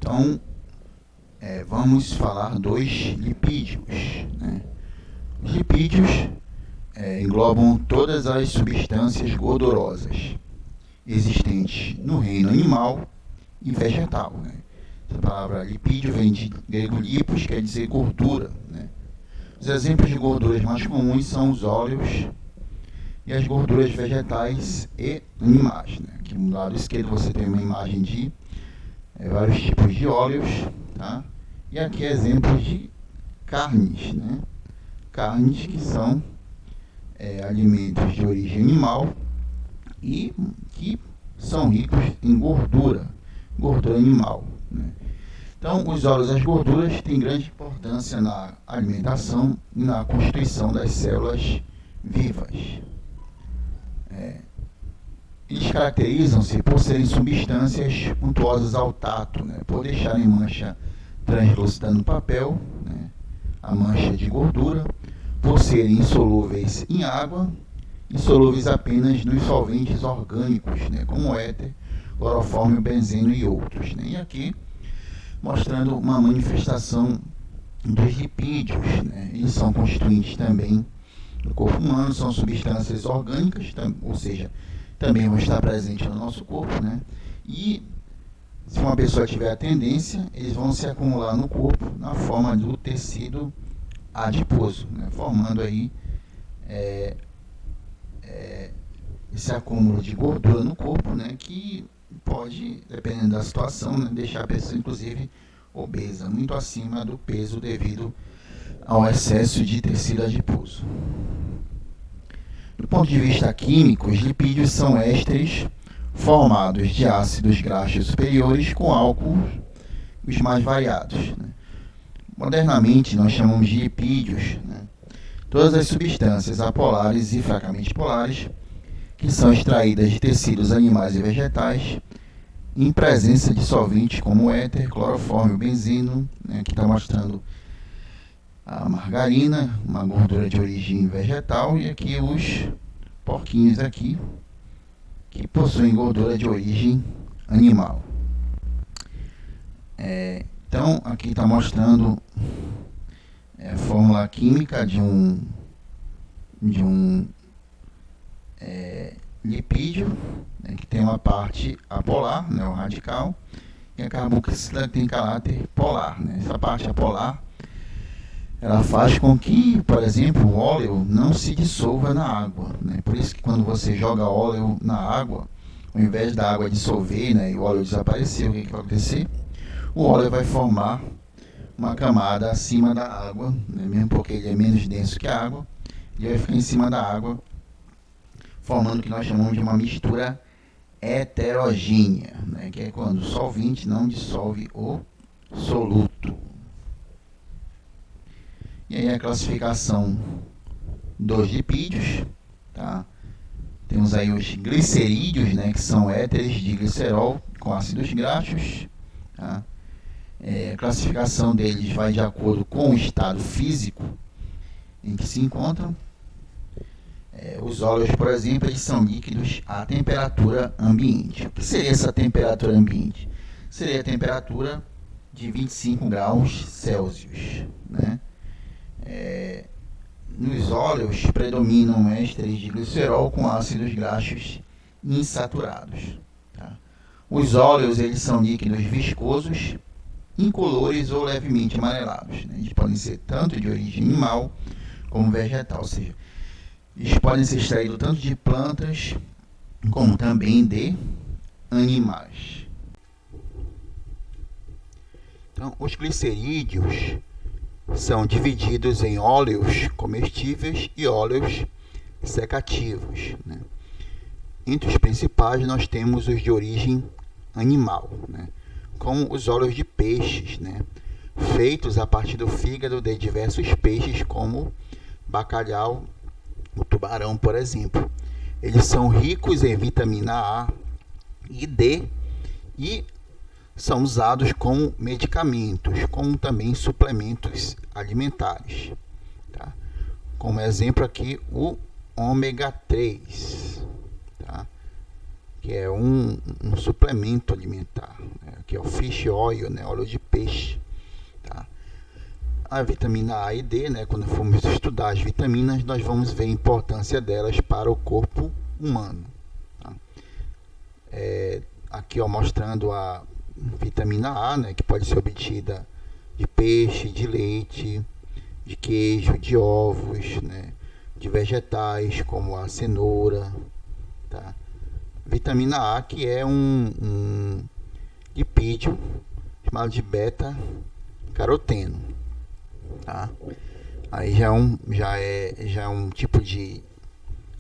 Então, vamos falar dos lipídios, né? Os lipídios englobam todas as substâncias gordurosas existentes no reino animal e vegetal, né? Essa palavra lipídio vem de grego lipos, quer dizer gordura, né? Os exemplos de gorduras mais comuns são os óleos e as gorduras vegetais e animais, né? Aqui no lado esquerdo você tem uma imagem de vários tipos de óleos, tá? E aqui exemplos de carnes, né? Carnes que são alimentos de origem animal e que são ricos em gordura animal, né? Então, os óleos e as gorduras têm grande importância na alimentação e na constituição das células vivas. Eles caracterizam-se por serem substâncias untuosas ao tato, né? Por deixarem mancha translúcida no papel, né? A mancha de gordura, por serem insolúveis em água e solúveis apenas nos solventes orgânicos, né? Como o éter, clorofórmio, benzeno e outros, né? E aqui mostrando uma manifestação dos lipídios, né? Eles são constituintes também do corpo humano, são substâncias orgânicas, ou seja, também vão estar presentes no nosso corpo, né? E se uma pessoa tiver a tendência, eles vão se acumular no corpo na forma do tecido adiposo, né? Formando aí esse acúmulo de gordura no corpo, né? Que pode, dependendo da situação, né, deixar a pessoa inclusive obesa, muito acima do peso devido ao excesso de tecido adiposo. Do ponto de vista químico, os lipídios são ésteres formados de ácidos graxos superiores com álcools os mais variados, né? Modernamente, nós chamamos de lipídios, né, todas as substâncias apolares e fracamente polares que são extraídas de tecidos animais e vegetais em presença de solventes como éter, clorofórmio, benzeno, né, que está mostrando a margarina, uma gordura de origem vegetal, e aqui os porquinhos aqui, que possuem gordura de origem animal. Então, aqui está mostrando a fórmula química de um lipídio, né, que tem uma parte apolar, né, o radical, e a carboxila tem caráter polar, né? Essa parte apolar ela faz com que, por exemplo, o óleo não se dissolva na água, né? Por isso que quando você joga óleo na água, ao invés da água dissolver, né, e o óleo desaparecer, o que vai acontecer? O óleo vai formar uma camada acima da água, né, mesmo porque ele é menos denso que a água, e vai ficar em cima da água, formando o que nós chamamos de uma mistura heterogênea, né, que é quando o solvente não dissolve o soluto. E aí a classificação dos lipídios, tá? Temos aí os glicerídeos, né, que são éteres de glicerol com ácidos graxos, tá? A classificação deles vai de acordo com o estado físico em que se encontram. Os óleos, por exemplo, eles são líquidos à temperatura ambiente. O que seria essa temperatura ambiente? Seria a temperatura de 25 graus Celsius, né? Nos óleos predominam ésteres de glicerol com ácidos graxos insaturados, tá? Os óleos eles são líquidos viscosos, incolores ou levemente amarelados, né? Eles podem ser tanto de origem animal como vegetal, ou seja, eles podem ser extraídos tanto de plantas como também de animais. Então, os glicerídeos são divididos em óleos comestíveis e óleos secativos, né? Entre os principais nós temos os de origem animal, né, como os óleos de peixes, né, feitos a partir do fígado de diversos peixes como bacalhau, o tubarão, por exemplo. Eles são ricos em vitamina A e D e são usados como medicamentos, como também suplementos alimentares, tá? Como exemplo aqui o ômega 3, tá? Que é um suplemento alimentar, né? aqui é o fish oil, né, óleo de peixe, tá? A vitamina A e D, né, quando formos estudar as vitaminas, nós vamos ver a importância delas para o corpo humano, tá? Aqui, ó, mostrando a vitamina A, né, que pode ser obtida de peixe, de leite, de queijo, de ovos, né, de vegetais como a cenoura, tá? Vitamina A, que é um lipídio chamado de beta-caroteno, tá? Aí já é um tipo de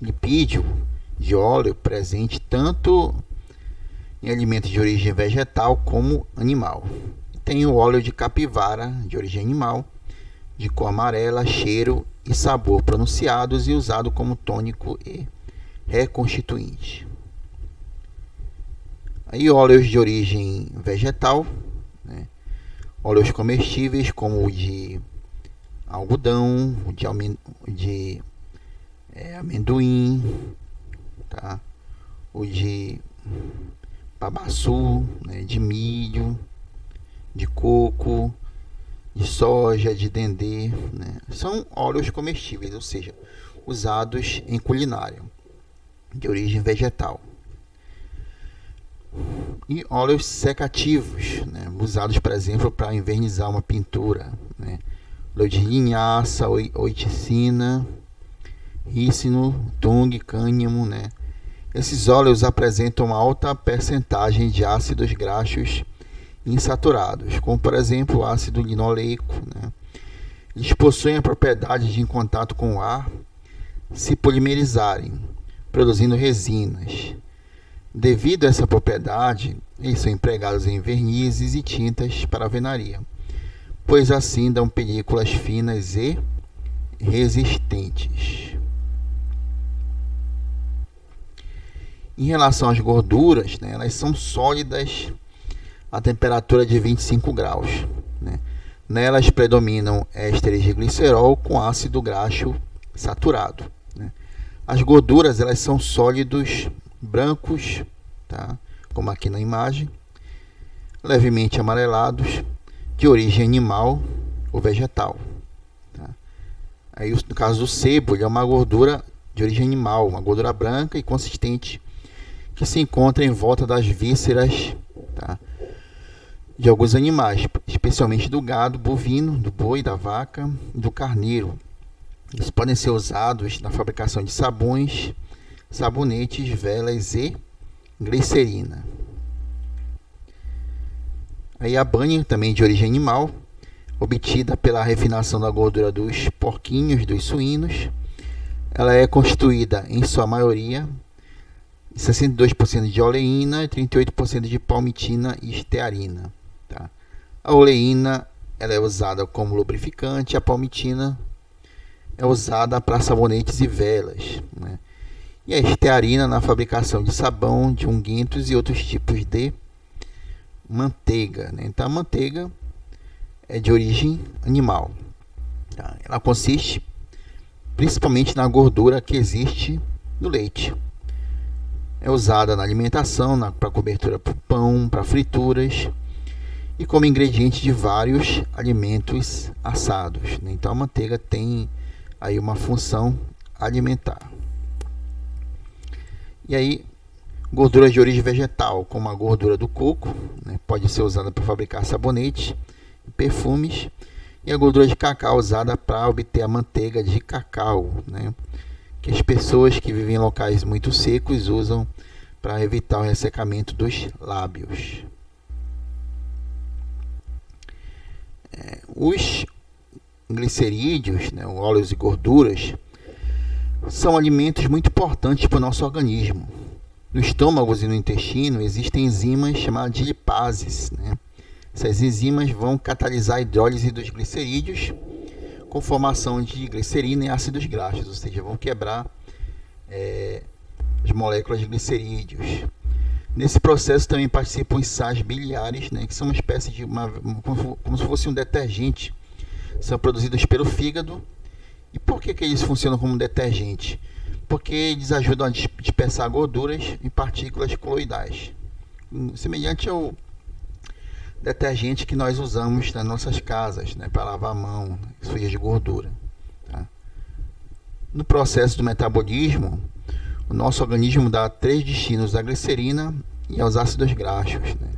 lipídio de óleo presente tanto em alimentos de origem vegetal como animal. Tem o óleo de capivara, de origem animal, de cor amarela, cheiro e sabor pronunciados e usado como tônico e reconstituinte. Aí óleos de origem vegetal, né? Óleos comestíveis como o de algodão, o de amendoim, tá? O de babaçu, né? De milho, de coco, de soja, de dendê, né? São óleos comestíveis, ou seja, usados em culinária, de origem vegetal. E óleos secativos, né? Usados, por exemplo, para envernizar uma pintura, né? Óleo de linhaça, oiticina, rícino, tung, cânhamo, né? Esses óleos apresentam uma alta percentagem de ácidos graxos insaturados, como por exemplo o ácido linoleico, né? Eles possuem a propriedade de, em contato com o ar, se polimerizarem, produzindo resinas. Devido a essa propriedade, eles são empregados em vernizes e tintas para alvenaria, pois assim dão películas finas e resistentes. Em relação às gorduras, né, elas são sólidas a temperatura de 25 graus. Né? Nelas predominam ésteres de glicerol com ácido graxo saturado. Né? As gorduras, elas são sólidos brancos, tá? Como aqui na imagem, levemente amarelados, de origem animal ou vegetal. Tá? Aí, no caso do sebo, ele é uma gordura de origem animal, uma gordura branca e consistente que se encontra em volta das vísceras, tá? De alguns animais, especialmente do gado bovino, do boi, da vaca e do carneiro. Eles podem ser usados na fabricação de sabões, sabonetes, velas e glicerina. Aí a banha, também de origem animal, obtida pela refinação da gordura dos porquinhos, dos suínos. Ela é constituída, em sua maioria, 62% de oleína e 38% de palmitina e estearina. Tá? A oleína ela é usada como lubrificante, a palmitina é usada para sabonetes e velas, né? E a estearina na fabricação de sabão, de unguentos e outros tipos de manteiga, né? Então a manteiga é de origem animal, tá? Ela consiste principalmente na gordura que existe no leite. É usada na alimentação, para cobertura para pão, para frituras e como ingrediente de vários alimentos assados, né? Então a manteiga tem aí uma função alimentar. E aí, gorduras de origem vegetal, como a gordura do coco, né? Pode ser usada para fabricar sabonetes e perfumes. E a gordura de cacau usada para obter a manteiga de cacau, né? Que as pessoas que vivem em locais muito secos usam para evitar o ressecamento dos lábios. Os glicerídeos, né, óleos e gorduras, são alimentos muito importantes para o nosso organismo. No estômago e no intestino existem enzimas chamadas de lipases, né? Essas enzimas vão catalisar a hidrólise dos glicerídeos com formação de glicerina e ácidos graxos, ou seja, vão quebrar as moléculas de glicerídeos. Nesse processo também participam os sais biliares, né, que são uma espécie de como se fosse um detergente. São produzidos pelo fígado. E por que eles funcionam como detergente? Porque eles ajudam a dispersar gorduras e partículas coloidais, semelhante detergente que nós usamos nas nossas casas, né, para lavar a mão, suja de gordura. Tá? No processo do metabolismo, o nosso organismo dá 3 destinos à glicerina e aos ácidos graxos. Né?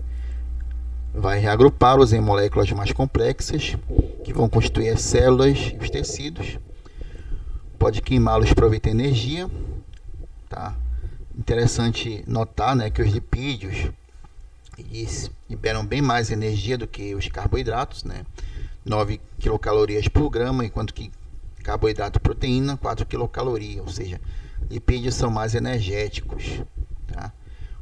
Vai reagrupá-los em moléculas mais complexas, que vão constituir as células e os tecidos. Pode queimá-los para obter energia. Tá? Interessante notar, né, que os lipídios eles liberam bem mais energia do que os carboidratos, né? 9 quilocalorias por grama, enquanto que carboidrato e proteína 4 quilocalorias, ou seja, lipídios são mais energéticos. Tá?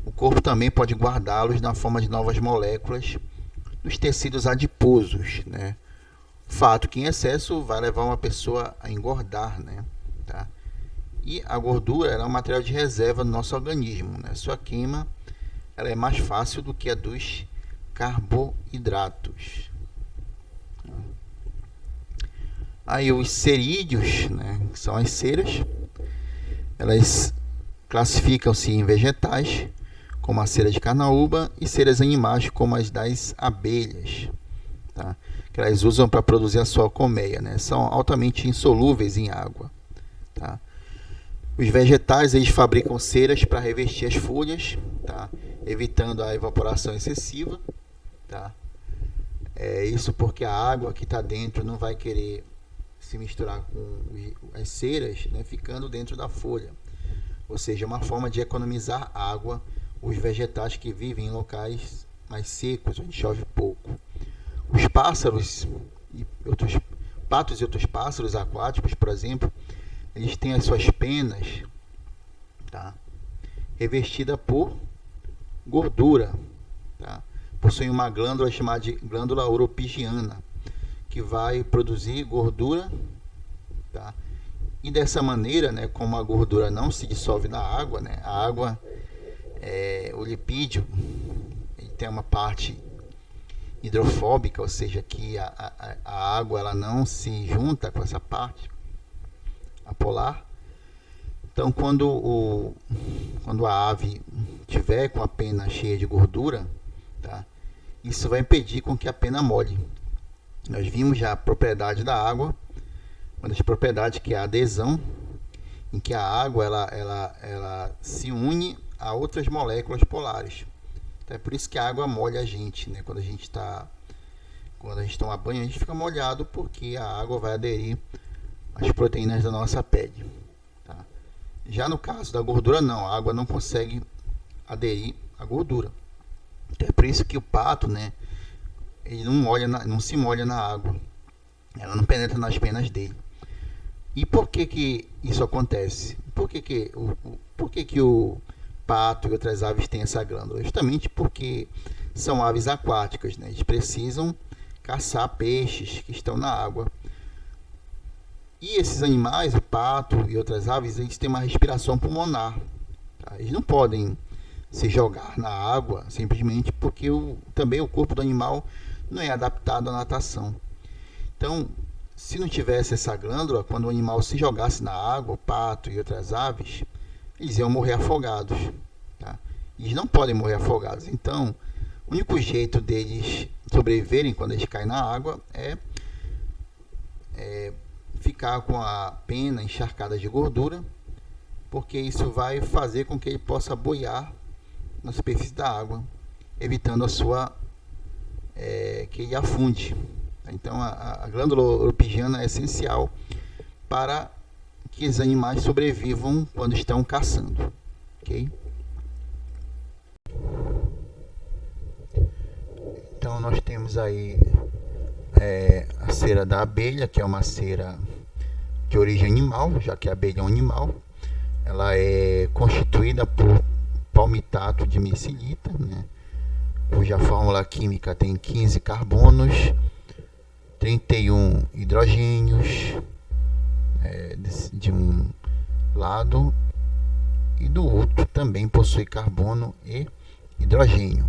O corpo também pode guardá-los na forma de novas moléculas nos tecidos adiposos, né? Fato que em excesso vai levar uma pessoa a engordar, né? Tá? E a gordura é um material de reserva do nosso organismo, né? Sua queima ela é mais fácil do que a dos carboidratos. Aí os cerídeos, né, que são as ceras, elas classificam-se em vegetais, como a cera de carnaúba, e ceras animais, como as das abelhas, tá? Que elas usam para produzir a sua colmeia, né? São altamente insolúveis em água. Tá? Os vegetais eles fabricam ceras para revestir as folhas, tá? Evitando a evaporação excessiva. Tá? Isso porque a água que está dentro não vai querer se misturar com as ceras, né? Ficando dentro da folha. Ou seja, uma forma de economizar água os vegetais que vivem em locais mais secos, onde chove pouco. Os pássaros, patos e outros pássaros aquáticos, por exemplo, eles têm as suas penas, tá, revestida por gordura. Tá? Possuem uma glândula chamada de glândula oropigiana, que vai produzir gordura. Tá? E dessa maneira, né, como a gordura não se dissolve na água, né, a água, o lipídio, ele tem uma parte hidrofóbica, ou seja, que a água ela não se junta com essa parte, a polar. Então, quando a ave tiver com a pena cheia de gordura, tá, isso vai impedir com que a pena molhe. Nós vimos já a propriedade da água, uma das propriedades que é a adesão, em que a água ela se une a outras moléculas polares. Então, é por isso que a água molha a gente, né? Quando a gente toma banho, a gente fica molhado porque a água vai aderir às proteínas da nossa pele. Tá? Já no caso da gordura, não, a água não consegue aderir à gordura. Então, é por isso que o pato, né, ele não se molha na água, ela não penetra nas penas dele. E por que isso acontece? Por que o pato e outras aves têm essa glândula? Justamente porque são aves aquáticas, né? Eles precisam caçar peixes que estão na água. E esses animais, o pato e outras aves, eles têm uma respiração pulmonar. Tá? Eles não podem se jogar na água simplesmente porque também o corpo do animal não é adaptado à natação. Então, se não tivesse essa glândula, quando o animal se jogasse na água, o pato e outras aves, eles iam morrer afogados. Tá? Eles não podem morrer afogados. Então, o único jeito deles sobreviverem quando eles caem na água é ficar com a pena encharcada de gordura, porque isso vai fazer com que ele possa boiar na superfície da água, evitando que ele afunde. Então, a glândula oropigiana é essencial para que os animais sobrevivam quando estão caçando. Okay? Então, nós temos aí a cera da abelha, que é uma cera de origem animal, já que a abelha é um animal. Ela é constituída por palmitato de micilita, né, cuja fórmula química tem 15 carbonos, 31 hidrogênios de um lado, e do outro também possui carbono e hidrogênio.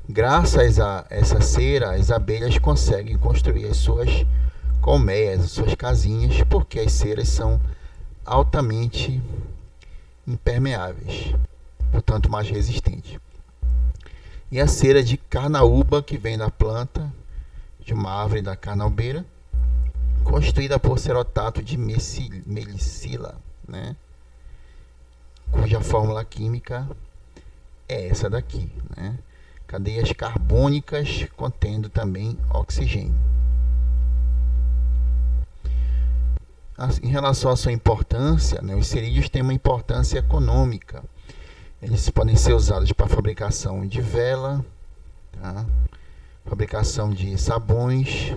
Graças a essa cera, as abelhas conseguem construir as suas colmeias, as suas casinhas, porque as ceras são altamente impermeáveis, portanto mais resistentes. E a cera de carnaúba, que vem da planta de uma árvore da carnaubeira, constituída por serotato de melicila, né? Cuja fórmula química é essa daqui, né? Cadeias carbônicas contendo também oxigênio. Em relação à sua importância, né, os cerídeos têm uma importância econômica. Eles podem ser usados para a fabricação de vela, tá? Fabricação de sabões,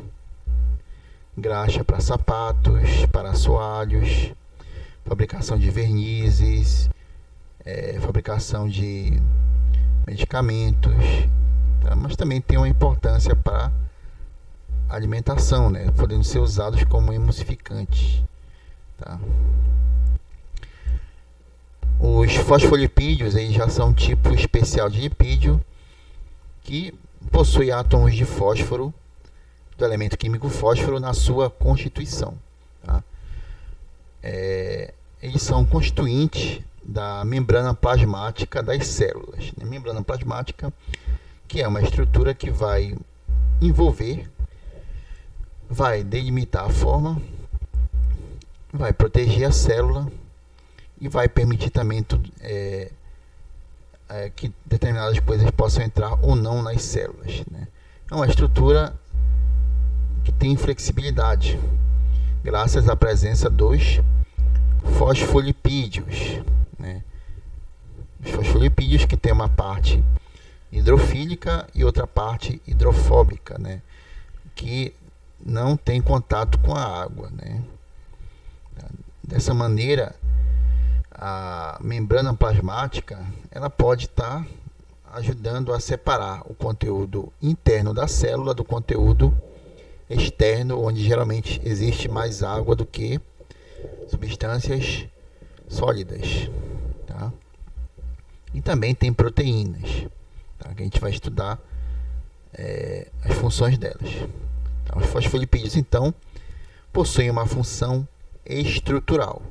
graxa para sapatos, para assoalhos, fabricação de vernizes, fabricação de medicamentos, tá? Mas também tem uma importância para a alimentação, né? Podendo ser usados como emulsificantes, tá? Os fosfolipídios eles já são um tipo especial de lipídio que possui átomos de fósforo, do elemento químico fósforo, na sua constituição, tá? Eles são constituintes da membrana plasmática das células. A membrana plasmática, que é uma estrutura que vai envolver, vai delimitar a forma, vai proteger a célula e vai permitir também que determinadas coisas possam entrar ou não nas células, né? É uma estrutura que tem flexibilidade, graças à presença dos fosfolipídios, né? Os fosfolipídios que tem uma parte hidrofílica e outra parte hidrofóbica, né? Que não tem contato com a água, né? Dessa maneira, a membrana plasmática ela pode estar ajudando a separar o conteúdo interno da célula do conteúdo externo, onde geralmente existe mais água do que substâncias sólidas, tá? E também tem proteínas, tá? Que a gente vai estudar as funções delas, tá? Os fosfolipídios, então, possuem uma função estrutural.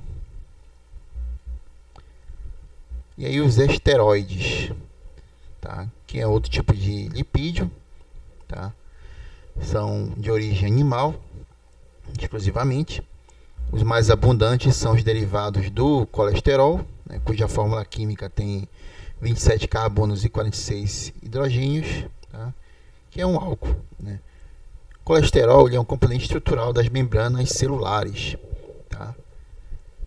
E aí os esteroides, tá? Que é outro tipo de lipídio, tá? São de origem animal, exclusivamente. Os mais abundantes são os derivados do colesterol, né, cuja fórmula química tem 27 carbonos e 46 hidrogênios, tá? Que é um álcool, né? O colesterol ele é um componente estrutural das membranas celulares, tá?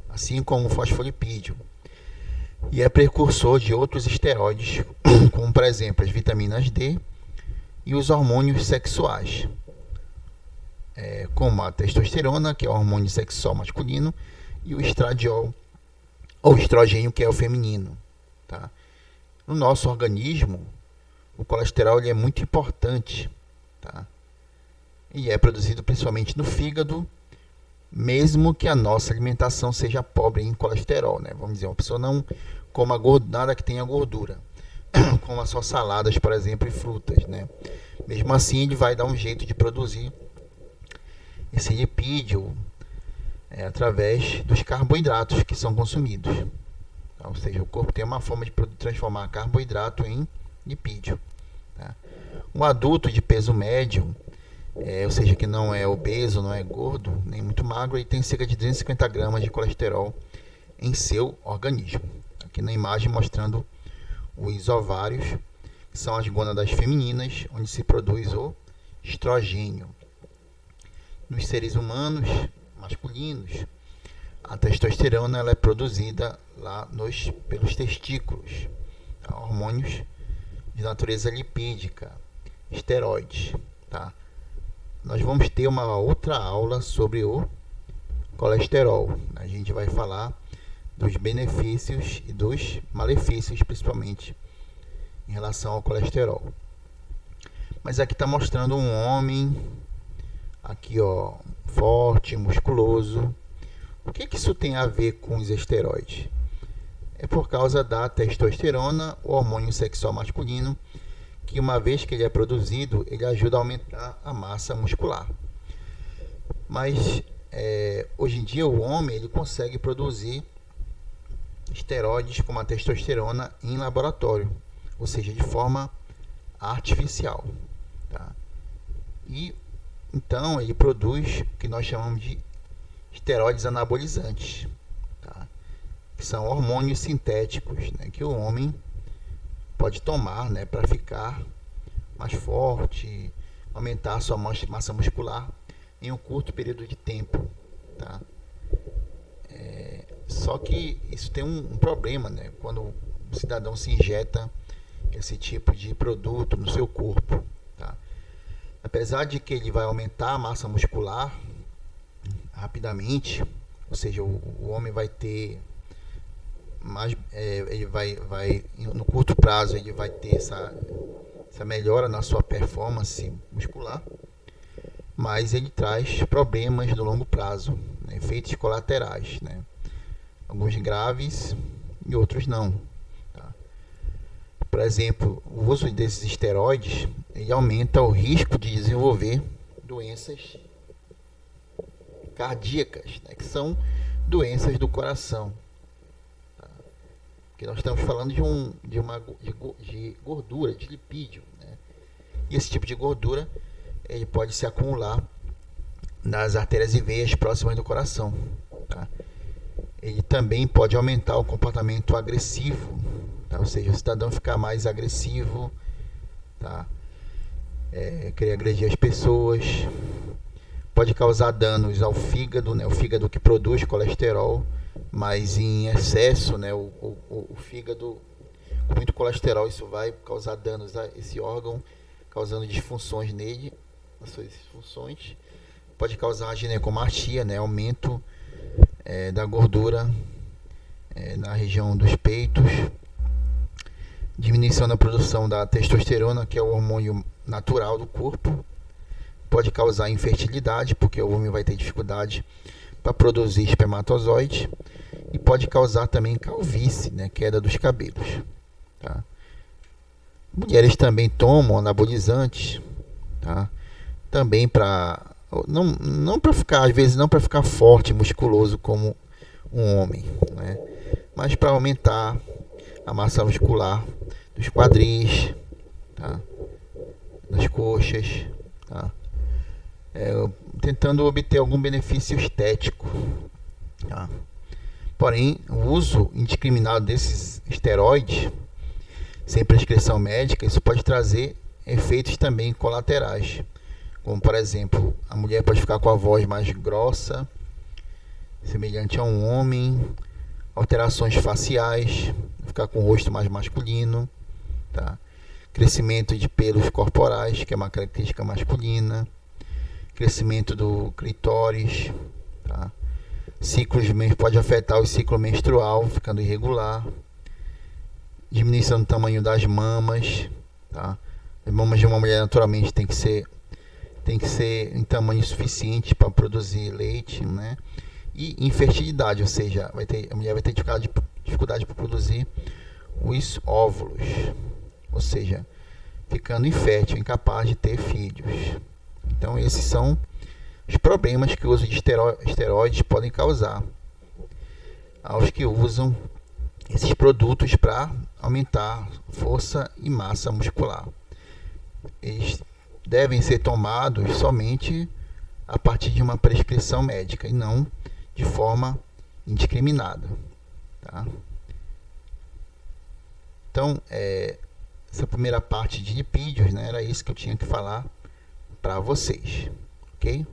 Assim como o fosfolipídio. E é precursor de outros esteroides, como por exemplo as vitaminas D e os hormônios sexuais, como a testosterona, que é o hormônio sexual masculino, e o estradiol, ou estrogênio, que é o feminino, tá? No nosso organismo, o colesterol ele é muito importante, tá? E é produzido principalmente no fígado, mesmo que a nossa alimentação seja pobre em colesterol, né? Vamos dizer, uma pessoa não coma nada que tenha gordura, coma só saladas, por exemplo, e frutas, né? Mesmo assim, ele vai dar um jeito de produzir esse lipídio através dos carboidratos que são consumidos, tá? Ou seja, o corpo tem uma forma de transformar carboidrato em lipídio, tá? Um adulto de peso médio, ou seja, que não é obeso, não é gordo, nem muito magro, ele tem cerca de 250 gramas de colesterol em seu organismo. Aqui na imagem mostrando os ovários, que são as gônadas femininas, onde se produz o estrogênio. Nos seres humanos masculinos, a testosterona ela é produzida lá pelos testículos, tá? Hormônios de natureza lipídica, esteroides, tá? Nós vamos ter uma outra aula sobre o colesterol. A gente vai falar dos benefícios e dos malefícios, principalmente em relação ao colesterol. Mas aqui está mostrando um homem, aqui ó, forte, musculoso. O que isso tem a ver com os esteroides? É por causa da testosterona, o hormônio sexual masculino, que uma vez que ele é produzido, ele ajuda a aumentar a massa muscular. Mas hoje em dia o homem ele consegue produzir esteroides como a testosterona em laboratório, ou seja, de forma artificial, tá? E então ele produz o que nós chamamos de esteroides anabolizantes, tá? Que são hormônios sintéticos, né, que o homem pode tomar, né, para ficar mais forte, aumentar a sua massa muscular em um curto período de tempo, tá? Só que isso tem um problema, né? Quando o cidadão se injeta esse tipo de produto no seu corpo, tá? Apesar de que ele vai aumentar a massa muscular rapidamente, ou seja, o homem vai ter mais, ele vai no curto prazo ele vai ter essa melhora na sua performance muscular, mas ele traz problemas no longo prazo, né? Efeitos colaterais, né? Alguns graves e outros não, tá? Por exemplo, o uso desses esteroides ele aumenta o risco de desenvolver doenças cardíacas, né? Que são doenças do coração, tá? Porque nós estamos falando de gordura, de lipídio, né? E esse tipo de gordura ele pode se acumular nas artérias e veias próximas do coração, tá? Ele também pode aumentar o comportamento agressivo, tá? Ou seja, o cidadão ficar mais agressivo, tá? Querer agredir as pessoas, pode causar danos ao fígado, né? O fígado que produz colesterol, mas em excesso, né? O fígado com muito colesterol, isso vai causar danos a esse órgão, causando disfunções nele, as suas funções. Pode causar ginecomastia, né? Aumento da gordura na região dos peitos, diminuição da produção da testosterona, que é o hormônio natural do corpo. Pode causar infertilidade, porque o homem vai ter dificuldade para produzir espermatozoide, e pode causar também calvície, né? Queda dos cabelos, tá? Mulheres também tomam anabolizantes, tá? Também para não para ficar, às vezes não para ficar forte, musculoso como um homem, né? Mas para aumentar a massa muscular dos quadris, tá? Das coxas, tá? Tentando obter algum benefício estético, tá? Porém, o uso indiscriminado desses esteroides sem prescrição médica, isso pode trazer efeitos também colaterais, como por exemplo, a mulher pode ficar com a voz mais grossa, semelhante a um homem, alterações faciais, ficar com o rosto mais masculino, tá? Crescimento de pelos corporais, que é uma característica masculina, crescimento do clitóris, tá? Pode afetar o ciclo menstrual, ficando irregular, diminuição do tamanho das mamas, tá? As mamas de uma mulher naturalmente tem que ser em tamanho suficiente para produzir leite, né? E infertilidade, ou seja, a mulher vai ter dificuldade para produzir os óvulos, ou seja, ficando infértil, incapaz de ter filhos. Então esses são os problemas que o uso de esteroides podem causar aos que usam esses produtos para aumentar força e massa muscular. Eles devem ser tomados somente a partir de uma prescrição médica e não de forma indiscriminada, tá? Então, essa primeira parte de lipídios, né, era isso que eu tinha que falar para vocês, ok?